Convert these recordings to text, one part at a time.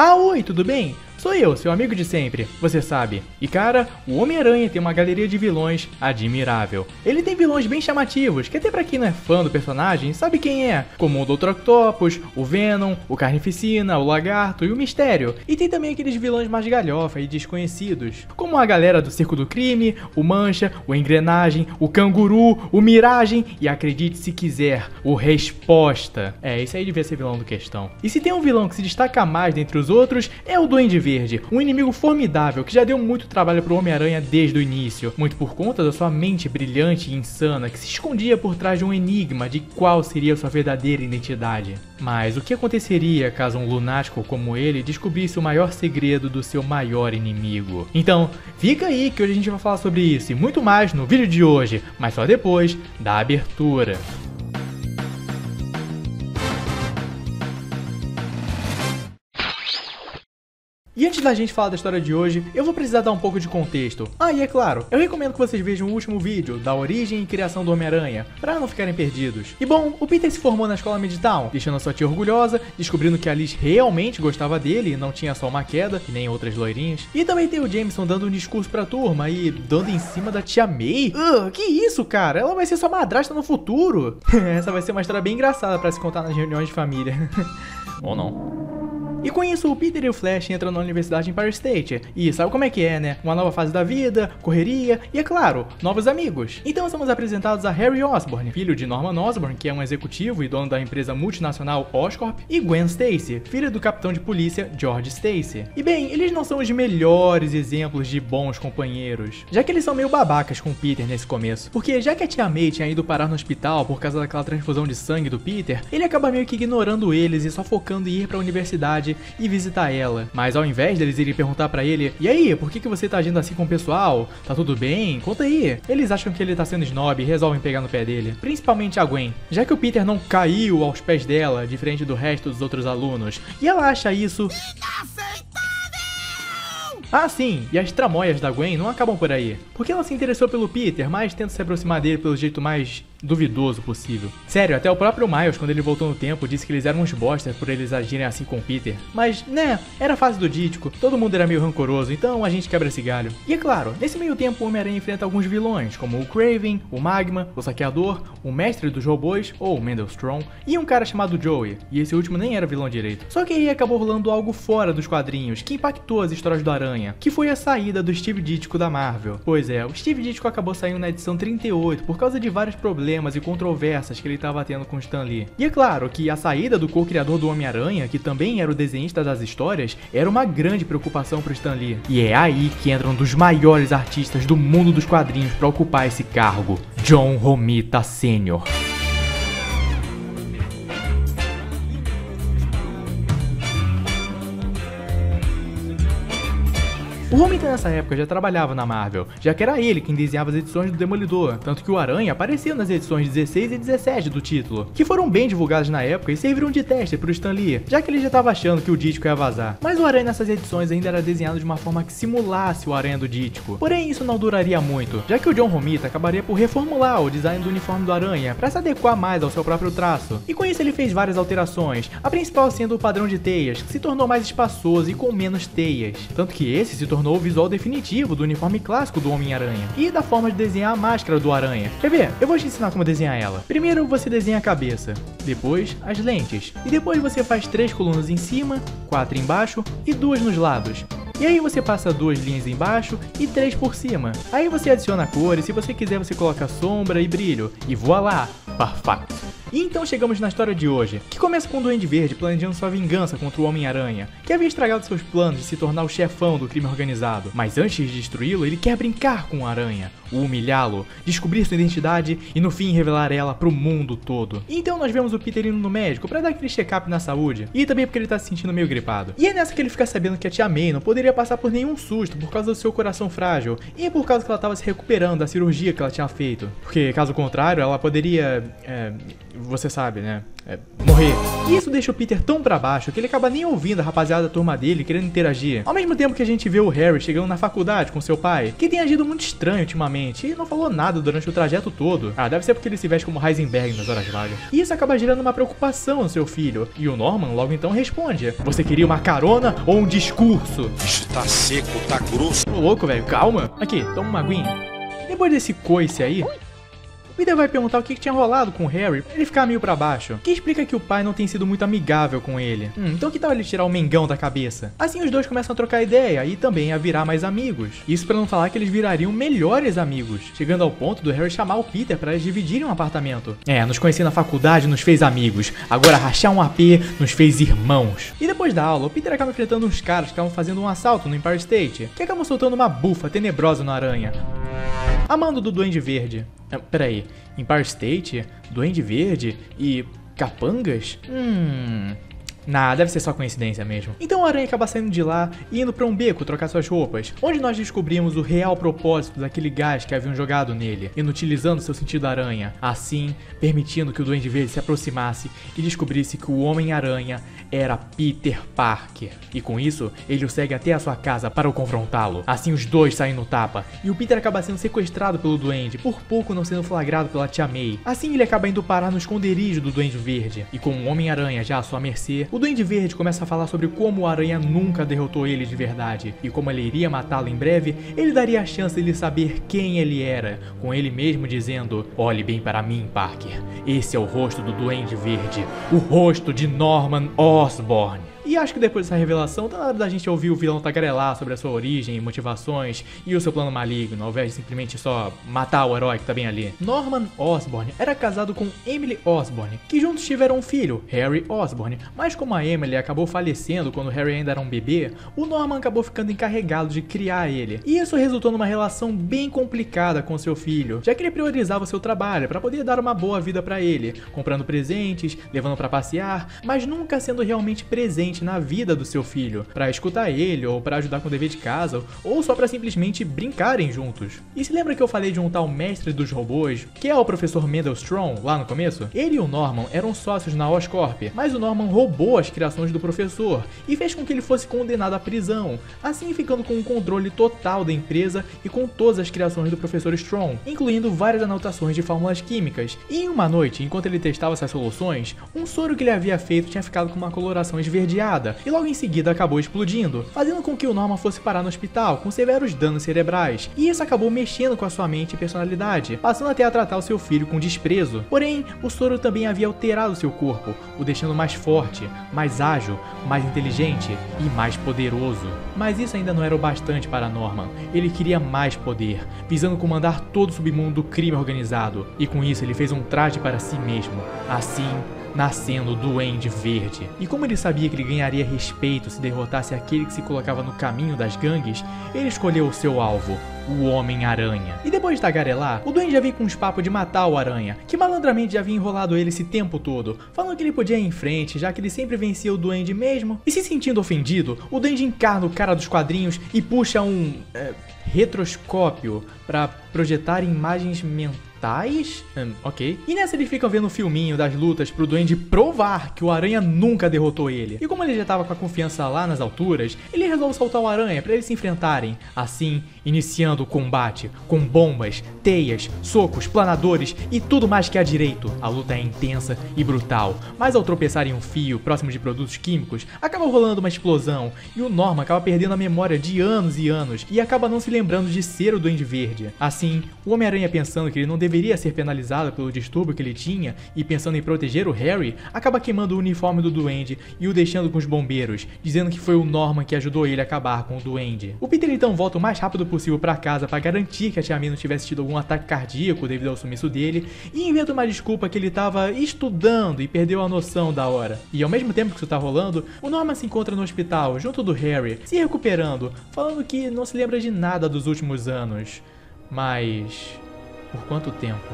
Ah, oi, tudo bem? Sou eu, seu amigo de sempre, você sabe. E cara, o Homem-Aranha tem uma galeria de vilões admirável. Ele tem vilões bem chamativos, que até pra quem não é fã do personagem, sabe quem é. Como o Dr. Octopus, o Venom, o Carnificina, o Lagarto e o Mistério. E tem também aqueles vilões mais galhofa e desconhecidos, como a galera do Circo do Crime, o Mancha, o Engrenagem, o Canguru, o Miragem e acredite se quiser, o Resposta. Esse aí devia ser vilão do Questão. E se tem um vilão que se destaca mais dentre os outros, é o Duende Verde, um inimigo formidável que já deu muito trabalho pro Homem-Aranha desde o início, muito por conta da sua mente brilhante e insana que se escondia por trás de um enigma de qual seria sua verdadeira identidade. Mas o que aconteceria caso um lunático como ele descobrisse o maior segredo do seu maior inimigo? Então, fica aí que hoje a gente vai falar sobre isso e muito mais no vídeo de hoje, mas só depois da abertura. E antes da gente falar da história de hoje, eu vou precisar dar um pouco de contexto. E é claro, eu recomendo que vocês vejam o último vídeo da origem e criação do Homem-Aranha, pra não ficarem perdidos. E bom, o Peter se formou na escola Midtown, deixando a sua tia orgulhosa, descobrindo que a Liz realmente gostava dele e não tinha só uma queda, que nem outras loirinhas. E também tem o Jameson dando um discurso pra turma e dando em cima da tia May. Que isso, cara? Ela vai ser sua madrasta no futuro. Essa vai ser uma história bem engraçada pra se contar nas reuniões de família. Ou não. E com isso, o Peter e o Flash entram na Universidade Empire State. E sabe como é que é, né? Uma nova fase da vida, correria e, é claro, novos amigos. Então somos apresentados a Harry Osborn, filho de Norman Osborn, que é um executivo e dono da empresa multinacional Oscorp, e Gwen Stacy, filha do capitão de polícia George Stacy. E bem, eles não são os melhores exemplos de bons companheiros, já que eles são meio babacas com o Peter nesse começo. Porque já que a tia May tinha ido parar no hospital por causa daquela transfusão de sangue do Peter, ele acaba meio que ignorando eles e só focando em ir pra universidade e visitar ela. Mas ao invés deles irem perguntar pra ele: e aí, por que você tá agindo assim com o pessoal? Tá tudo bem? Conta aí. Eles acham que ele tá sendo snob e resolvem pegar no pé dele. Principalmente a Gwen, já que o Peter não caiu aos pés dela, diferente do resto dos outros alunos. E ela acha isso sim, e as tramóias da Gwen não acabam por aí, porque ela se interessou pelo Peter, mas tenta se aproximar dele pelo jeito mais duvidoso possível. Sério, até o próprio Miles, quando ele voltou no tempo, disse que eles eram uns bosta por eles agirem assim com o Peter. Mas, né, era a fase do Dítico, todo mundo era meio rancoroso, então a gente quebra esse galho. E é claro, nesse meio tempo o Homem-Aranha enfrenta alguns vilões, como o Kraven, o Magma, o Saqueador, o Mestre dos Robôs, ou Mendelstrom, e um cara chamado Joey, e esse último nem era vilão direito. Só que aí acabou rolando algo fora dos quadrinhos, que impactou as histórias do Aranha, que foi a saída do Steve Ditko da Marvel. Pois é, o Steve Ditko acabou saindo na edição 38 por causa de vários problemas e controvérsias que ele estava tendo com Stan Lee. E é claro que a saída do co-criador do Homem-Aranha, que também era o desenhista das histórias, era uma grande preocupação para Stan Lee. E é aí que entra um dos maiores artistas do mundo dos quadrinhos para ocupar esse cargo, John Romita Sr. O Romita nessa época já trabalhava na Marvel, já que era ele quem desenhava as edições do Demolidor, tanto que o Aranha apareceu nas edições 16 e 17 do título, que foram bem divulgadas na época e serviram de teste pro Stan Lee, já que ele já estava achando que o Dítico ia vazar. Mas o Aranha nessas edições ainda era desenhado de uma forma que simulasse o Aranha do Dítico, porém isso não duraria muito, já que o John Romita acabaria por reformular o design do uniforme do Aranha para se adequar mais ao seu próprio traço, e com isso ele fez várias alterações, a principal sendo o padrão de teias, que se tornou mais espaçoso e com menos teias, tanto que esse se tornou o visual definitivo do uniforme clássico do Homem-Aranha e da forma de desenhar a máscara do Aranha. Quer ver? Eu vou te ensinar como desenhar ela. Primeiro você desenha a cabeça, depois as lentes, e depois você faz 3 colunas em cima, 4 embaixo e 2 nos lados. E aí você passa 2 linhas embaixo e 3 por cima. Aí você adiciona cores, se você quiser você coloca sombra e brilho, e voilá! Perfeito! E então chegamos na história de hoje, que começa com o Duende Verde planejando sua vingança contra o Homem-Aranha, que havia estragado seus planos de se tornar o chefão do crime organizado. Mas antes de destruí-lo, ele quer brincar com o Aranha, o humilhá-lo, descobrir sua identidade e no fim revelar ela pro mundo todo. E então nós vemos o Peter indo no médico pra dar aquele check-up na saúde, e também porque ele tá se sentindo meio gripado. E é nessa que ele fica sabendo que a tia May não poderia passar por nenhum susto por causa do seu coração frágil, e por causa que ela tava se recuperando da cirurgia que ela tinha feito. Porque caso contrário, ela poderia... você sabe, né? Morrer. E isso deixa o Peter tão pra baixo que ele acaba nem ouvindo a rapaziada da turma dele querendo interagir. Ao mesmo tempo que a gente vê o Harry chegando na faculdade com seu pai, que tem agido muito estranho ultimamente e não falou nada durante o trajeto todo. Deve ser porque ele se veste como Heisenberg nas horas vagas. E isso acaba gerando uma preocupação no seu filho. E o Norman logo então responde: você queria uma carona ou um discurso? O bicho tá seco, tá grosso. Ô louco, velho, calma. Aqui, toma uma aguinha. Depois desse coice aí, Peter vai perguntar o que tinha rolado com o Harry pra ele ficar meio pra baixo, que explica que o pai não tem sido muito amigável com ele. Então que tal ele tirar o Mengão da cabeça? Assim os dois começam a trocar ideia e também a virar mais amigos. Isso pra não falar que eles virariam melhores amigos, chegando ao ponto do Harry chamar o Peter pra eles dividirem um apartamento. Nos conhecer na faculdade nos fez amigos, agora rachar um AP nos fez irmãos. E depois da aula, o Peter acaba enfrentando uns caras que estavam fazendo um assalto no Empire State, que acabam soltando uma bufa tenebrosa no Aranha. Amando do Duende Verde. Peraí, Empire State, Duende Verde e capangas? Deve ser só coincidência mesmo. Então o Aranha acaba saindo de lá e indo pra um beco trocar suas roupas, onde nós descobrimos o real propósito daquele gás que haviam jogado nele, inutilizando seu sentido aranha, assim permitindo que o Duende Verde se aproximasse e descobrisse que o Homem-Aranha era Peter Parker. E com isso, ele o segue até a sua casa para o confrontá-lo. Assim os dois saem no tapa, e o Peter acaba sendo sequestrado pelo Duende, por pouco não sendo flagrado pela Tia May. Assim ele acaba indo parar no esconderijo do Duende Verde, e com o Homem-Aranha já à sua mercê, o Duende Verde começa a falar sobre como o Aranha nunca derrotou ele de verdade, e como ele iria matá-lo em breve, ele daria a chance de ele saber quem ele era, com ele mesmo dizendo: olhe bem para mim, Parker, esse é o rosto do Duende Verde, o rosto de Norman Osborn. E acho que depois dessa revelação, tá na hora da gente ouvir o vilão tagarelar sobre a sua origem e motivações e o seu plano maligno, ao invés de simplesmente só matar o herói que tá bem ali. Norman Osborn era casado com Emily Osborn, que juntos tiveram um filho, Harry Osborn, mas como a Emily acabou falecendo quando Harry ainda era um bebê, o Norman acabou ficando encarregado de criar ele. E isso resultou numa relação bem complicada com seu filho, já que ele priorizava o seu trabalho para poder dar uma boa vida para ele, comprando presentes, levando para passear, mas nunca sendo realmente presente na vida do seu filho, pra escutar ele, ou pra ajudar com o dever de casa, ou só pra simplesmente brincarem juntos. E se lembra que eu falei de um tal mestre dos robôs, que é o professor Mendelstrom, lá no começo? Ele e o Norman eram sócios na Oscorp, mas o Norman roubou as criações do professor, e fez com que ele fosse condenado à prisão, assim ficando com o controle total da empresa e com todas as criações do professor Strong, incluindo várias anotações de fórmulas químicas. E em uma noite, enquanto ele testava essas soluções, um soro que ele havia feito tinha ficado com uma coloração esverdeada, e logo em seguida acabou explodindo, fazendo com que o Norman fosse parar no hospital com severos danos cerebrais, e isso acabou mexendo com a sua mente e personalidade, passando até a tratar o seu filho com desprezo. Porém, o soro também havia alterado seu corpo, o deixando mais forte, mais ágil, mais inteligente e mais poderoso. Mas isso ainda não era o bastante para Norman, ele queria mais poder, visando comandar todo o submundo do crime organizado, e com isso ele fez um traje para si mesmo, assim nascendo o Duende Verde. E como ele sabia que ele ganharia respeito se derrotasse aquele que se colocava no caminho das gangues, ele escolheu o seu alvo, o Homem-Aranha. E depois de tagarelar, o Duende já veio com uns papos de matar o Aranha, que malandramente já havia enrolado ele esse tempo todo, falando que ele podia ir em frente, já que ele sempre vencia o Duende mesmo. E se sentindo ofendido, o Duende encarna o cara dos quadrinhos e puxa um retroscópio para projetar imagens mentais. Ok. E nessa eles ficam vendo o filminho das lutas pro Duende provar que o Aranha nunca derrotou ele. E como ele já tava com a confiança lá nas alturas, ele resolve soltar o Aranha pra eles se enfrentarem. Assim, iniciando o combate, com bombas, teias, socos, planadores e tudo mais que há direito. A luta é intensa e brutal, mas ao tropeçar em um fio próximo de produtos químicos, acaba rolando uma explosão, e o Norman acaba perdendo a memória de anos e anos, e acaba não se lembrando de ser o Duende Verde. Assim, o Homem-Aranha, pensando que ele não deveria ser penalizado pelo distúrbio que ele tinha, e pensando em proteger o Harry, acaba queimando o uniforme do Duende e o deixando com os bombeiros, dizendo que foi o Norman que ajudou ele a acabar com o Duende. O Peter então volta o mais rápido possível pra casa para garantir que a Tia May não tivesse tido algum ataque cardíaco devido ao sumiço dele, e inventa uma desculpa que ele tava estudando e perdeu a noção da hora. E ao mesmo tempo que isso tá rolando, o Norman se encontra no hospital junto do Harry, se recuperando, falando que não se lembra de nada dos últimos anos. Mas por quanto tempo?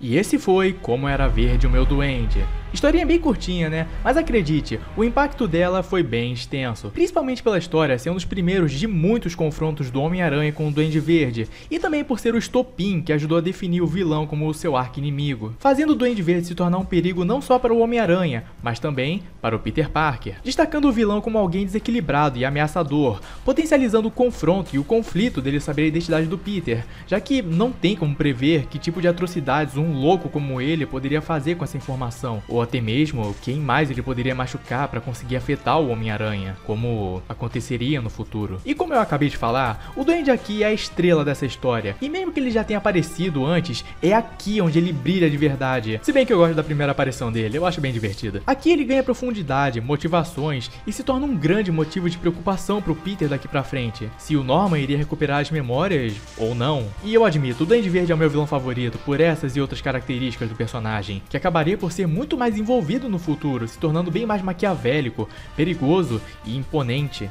E esse foi Como Era Verde o Meu Duende. Historinha bem curtinha, né? Mas acredite, o impacto dela foi bem extenso, principalmente pela história ser um dos primeiros de muitos confrontos do Homem-Aranha com o Duende Verde, e também por ser o estopim que ajudou a definir o vilão como o seu arqui-inimigo, fazendo o Duende Verde se tornar um perigo não só para o Homem-Aranha, mas também para o Peter Parker, destacando o vilão como alguém desequilibrado e ameaçador, potencializando o confronto e o conflito dele saber a identidade do Peter, já que não tem como prever que tipo de atrocidades um louco como ele poderia fazer com essa informação, ou até mesmo quem mais ele poderia machucar para conseguir afetar o Homem-Aranha, como aconteceria no futuro. E como eu acabei de falar, o Duende aqui é a estrela dessa história, e mesmo que ele já tenha aparecido antes, é aqui onde ele brilha de verdade. Se bem que eu gosto da primeira aparição dele, eu acho bem divertida. Aqui ele ganha profundidade, motivações e se torna um grande motivo de preocupação pro Peter daqui pra frente. Se o Norman iria recuperar as memórias ou não. E eu admito, o Duende Verde é o meu vilão favorito por essas e outras características do personagem, que acabaria por ser muito mais envolvido no futuro, se tornando bem mais maquiavélico, perigoso e imponente.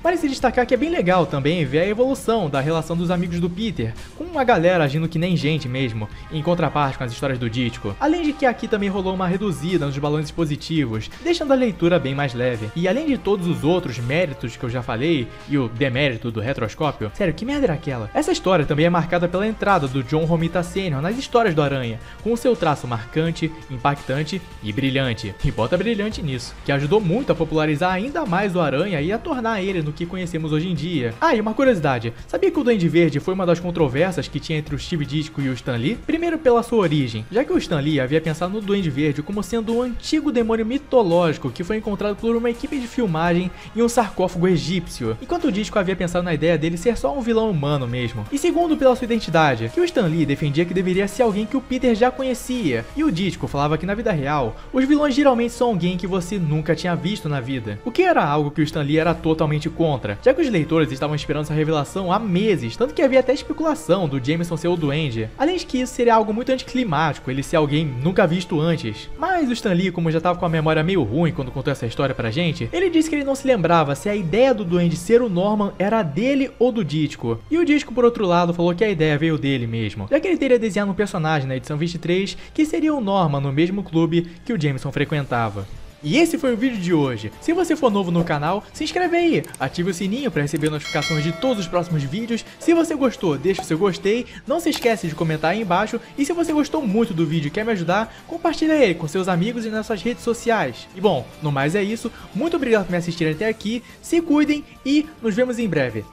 Vale se destacar que é bem legal também ver a evolução da relação dos amigos do Peter, com uma galera agindo que nem gente mesmo, em contraparte com as histórias do Dítico. Além de que aqui também rolou uma reduzida nos balanços positivos, deixando a leitura bem mais leve. E além de todos os outros méritos que eu já falei, e o demérito do retroscópio, sério, que merda era aquela? Essa história também é marcada pela entrada do John Romita Sr. nas histórias do Aranha, com o seu traço marcante, impactante e brilhante. E bota brilhante nisso, que ajudou muito a popularizar ainda mais o Aranha e a tornar ele no que conhecemos hoje em dia. Ah, e uma curiosidade, sabia que o Duende Verde foi uma das controvérsias que tinha entre o Steve Ditko e o Stan Lee? Primeiro pela sua origem, já que o Stan Lee havia pensado no Duende Verde como sendo um antigo demônio mitológico que foi encontrado por uma equipe de filmagem em um sarcófago egípcio, enquanto o Ditko havia pensado na ideia dele ser só um vilão humano mesmo. E segundo pela sua identidade, que o Stan Lee defendia que deveria ser alguém que o Peter já conhecia, e o Ditko falava que na vida real, os vilões geralmente são alguém que você nunca tinha visto na vida, o que era algo que o Stan Lee era totalmente contra, já que os leitores estavam esperando essa revelação há meses, tanto que havia até especulação do Jameson ser o Duende. Além de que isso seria algo muito anticlimático, ele ser alguém nunca visto antes. Mas o Stan Lee, como já tava com a memória meio ruim quando contou essa história pra gente, ele disse que ele não se lembrava se a ideia do Duende ser o Norman era dele ou do Ditko. E o Ditko, por outro lado, falou que a ideia veio dele mesmo, já que ele teria desenhado um personagem na edição 23 que seria o Norman no mesmo clube que o Jameson frequentava. E esse foi o vídeo de hoje. Se você for novo no canal, se inscreve aí, ative o sininho para receber notificações de todos os próximos vídeos. Se você gostou, deixa o seu gostei, não se esquece de comentar aí embaixo. E se você gostou muito do vídeo e quer me ajudar, compartilha ele com seus amigos e nas suas redes sociais. E bom, no mais é isso, muito obrigado por me assistirem até aqui, se cuidem e nos vemos em breve.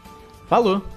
Falou!